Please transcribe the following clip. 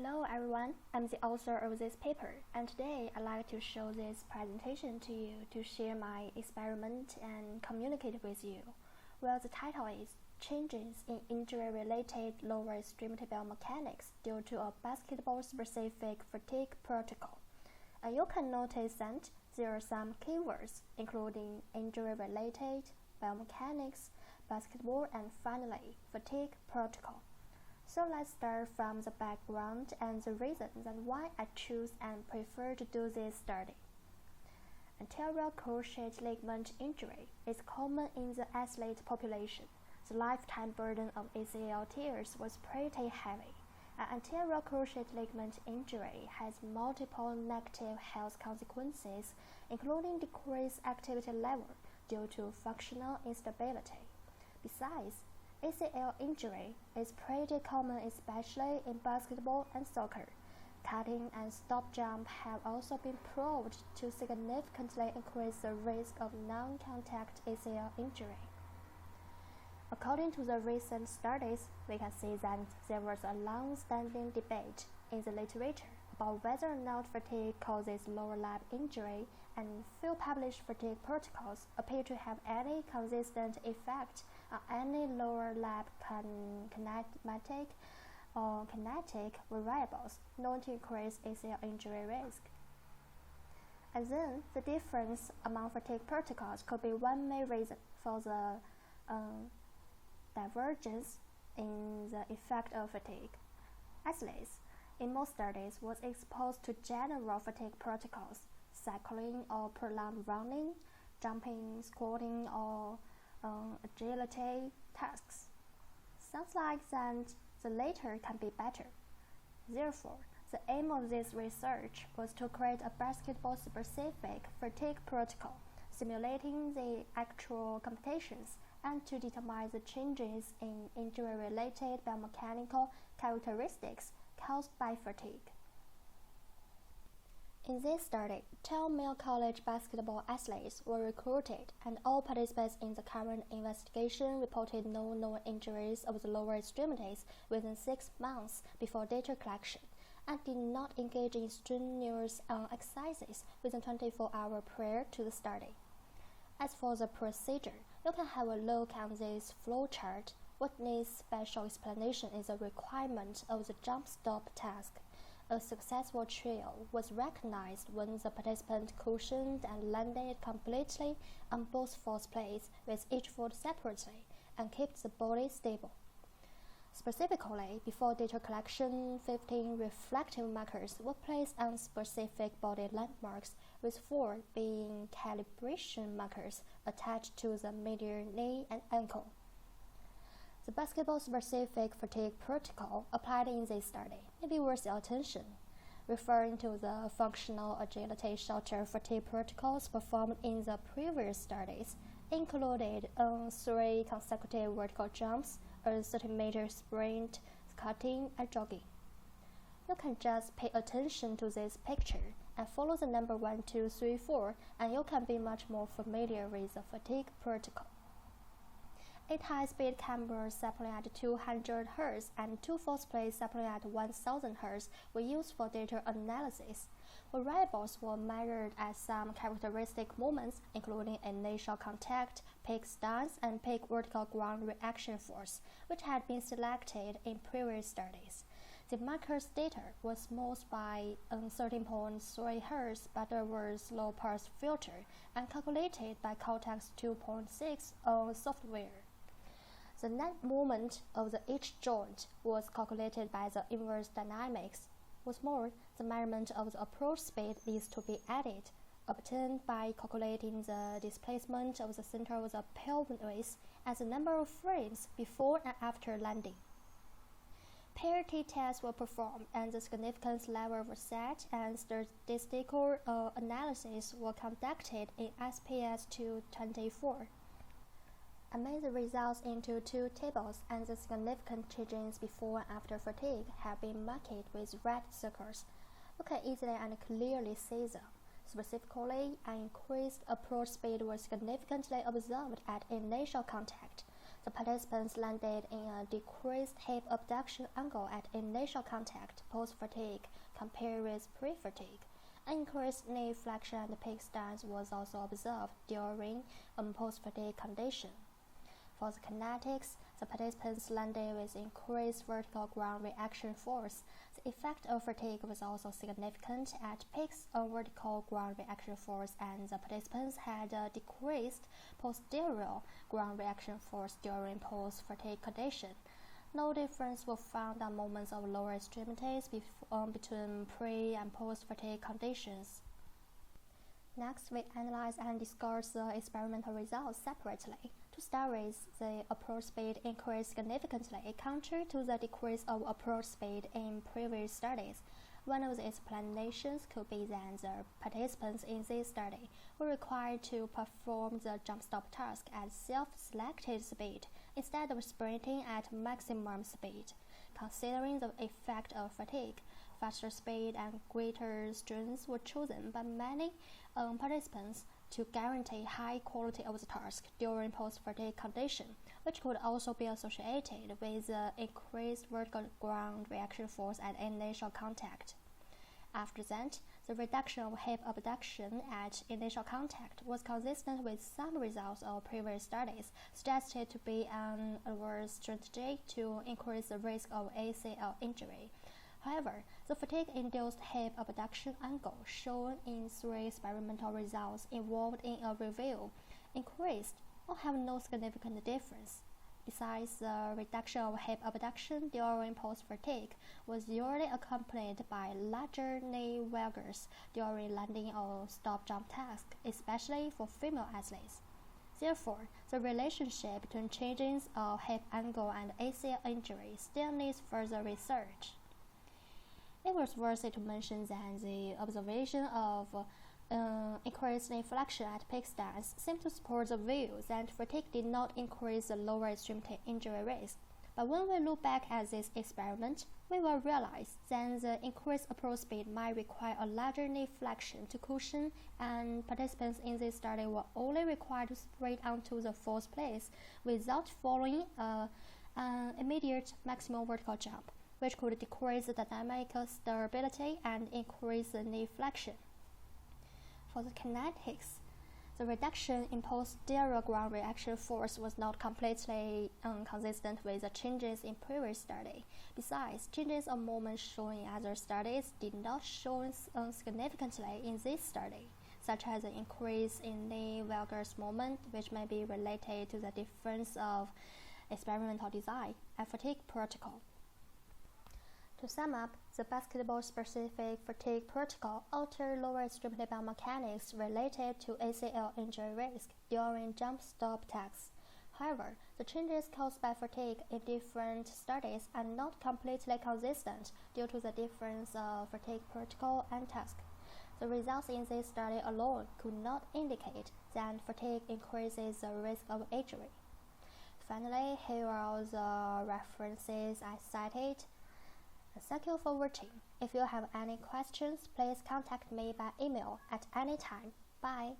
Hello everyone, I'm the author of this paper, and today I'd like to show this presentation to you to share my experiment and communicate with you. Well, the title is Changes in Injury-Related Lower Extremity Biomechanics Due to a Basketball-Specific Fatigue Protocol. And you can notice that there are some keywords, including injury-related, biomechanics, basketball, and finally, fatigue protocol. So let's start from the background and the reason that why I choose and prefer to do this study. Anterior cruciate ligament injury is common in the athlete population. The lifetime burden of ACL tears was pretty heavy. An anterior cruciate ligament injury has multiple negative health consequences, including decreased activity level due to functional instability. Besides, ACL injury is pretty common, especially in basketball and soccer. Cutting and stop jump have also been proved to significantly increase the risk of non-contact ACL injury. According to the recent studies, we can see that there was a long-standing debate in the literature about whether or not fatigue causes lower leg injury, and few published fatigue protocols appear to have any consistent effect on any lower leg kinematic or kinetic variables known to increase ACL injury risk. And then, the difference among fatigue protocols could be one main reason for the divergence in the effect of fatigue. Athletes, in most studies, was exposed to general fatigue protocols, cycling or prolonged running, jumping, squatting, or agility tasks. Sounds like that the latter can be better. Therefore, the aim of this research was to create a basketball-specific fatigue protocol, simulating the actual competitions and to determine the changes in injury-related biomechanical characteristics caused by fatigue. In this study, 10 male college basketball athletes were recruited, and all participants in the current investigation reported no known injuries of the lower extremities within 6 months before data collection, and did not engage in strenuous exercises within 24 hours prior to the study. As for the procedure, you can have a look at this flowchart. What needs special explanation is the requirement of the jump stop task. A successful trial was recognized when the participant cushioned and landed completely on both foot plates with each foot separately and kept the body stable. Specifically, before data collection, 15 reflective markers were placed on specific body landmarks, with 4 being calibration markers attached to the medial knee and ankle. The basketball-specific fatigue protocol applied in this study may be worth your attention. Referring to the functional agility shorter fatigue protocols performed in the previous studies, included 3 consecutive vertical jumps, a 30-meter sprint, cutting, and jogging. You can just pay attention to this picture and follow the number 1, 2, 3, 4, and you can be much more familiar with the fatigue protocol. 8 high-speed cameras sapling at 200 Hz and 2 force-plates sapling at 1000 Hz were used for data analysis. Variables were measured at some characteristic moments, including initial contact, peak stance, and peak vertical ground reaction force, which had been selected in previous studies. The markers data was smoothed by 13.3 Hz Butterworth low-pass filter and calculated by Cortex 2.6 software. The net moment of each joint was calculated by the inverse dynamics. What's more, the measurement of the approach speed needs to be added, obtained by calculating the displacement of the center of the pelvis and the number of frames before and after landing. Pair t-tests were performed, and the significance level was set, and statistical analysis were conducted in ISBS 224. I made the results into 2 tables, and the significant changes before and after fatigue have been marked with red circles. You can easily and clearly see them. Specifically, an increased approach speed was significantly observed at initial contact. The participants landed in a decreased hip abduction angle at initial contact post-fatigue compared with pre-fatigue. Increased knee flexion and pec stance was also observed during post-fatigue condition. For the kinetics, the participants landed with increased vertical ground reaction force. The effect of fatigue was also significant at peaks of vertical ground reaction force, and the participants had a decreased posterior ground reaction force during post-fatigue condition. No difference was found on moments of lower extremities between pre- and post-fatigue conditions. Next, we analyze and discuss the experimental results separately. To start with, the approach speed increased significantly, contrary to the decrease of approach speed in previous studies. One of the explanations could be that the participants in this study were required to perform the jump stop task at self-selected speed instead of sprinting at maximum speed. Considering the effect of fatigue, faster speed and greater strength were chosen by many participants to guarantee high quality of the task during post-fatigue condition, which could also be associated with the increased vertical ground reaction force at initial contact. After that, the reduction of hip abduction at initial contact was consistent with some results of previous studies, suggested to be an adverse strategy to increase the risk of ACL injury. However, the fatigue-induced hip abduction angle shown in 3 experimental results involved in a review increased or have no significant difference. Besides, the reduction of hip abduction during post-fatigue was usually accompanied by larger knee valgus during landing or stop jump tasks, especially for female athletes. Therefore, the relationship between changes of hip angle and ACL injury still needs further research. It was worthy to mention that the observation of increased knee flexion at peak stance seemed to support the view that fatigue did not increase the lower extremity injury risk. But when we look back at this experiment, we will realize that the increased approach speed might require a larger knee flexion to cushion, and participants in this study were only required to sprint onto the fourth place without following an immediate maximum vertical jump, which could decrease the dynamic stability and increase the knee flexion. For the kinetics, the reduction in posterior ground reaction force was not completely consistent with the changes in previous study. Besides, changes of moment shown in other studies did not show significantly in this study, such as an increase in knee valgus moment, which may be related to the difference of experimental design and fatigue protocol. To sum up, the basketball-specific fatigue protocol altered lower extremity biomechanics related to ACL injury risk during jump stop tasks. However, the changes caused by fatigue in different studies are not completely consistent due to the difference of fatigue protocol and task. The results in this study alone could not indicate that fatigue increases the risk of injury. Finally, here are the references I cited. Thank you for watching. If you have any questions, please contact me by email at any time. Bye.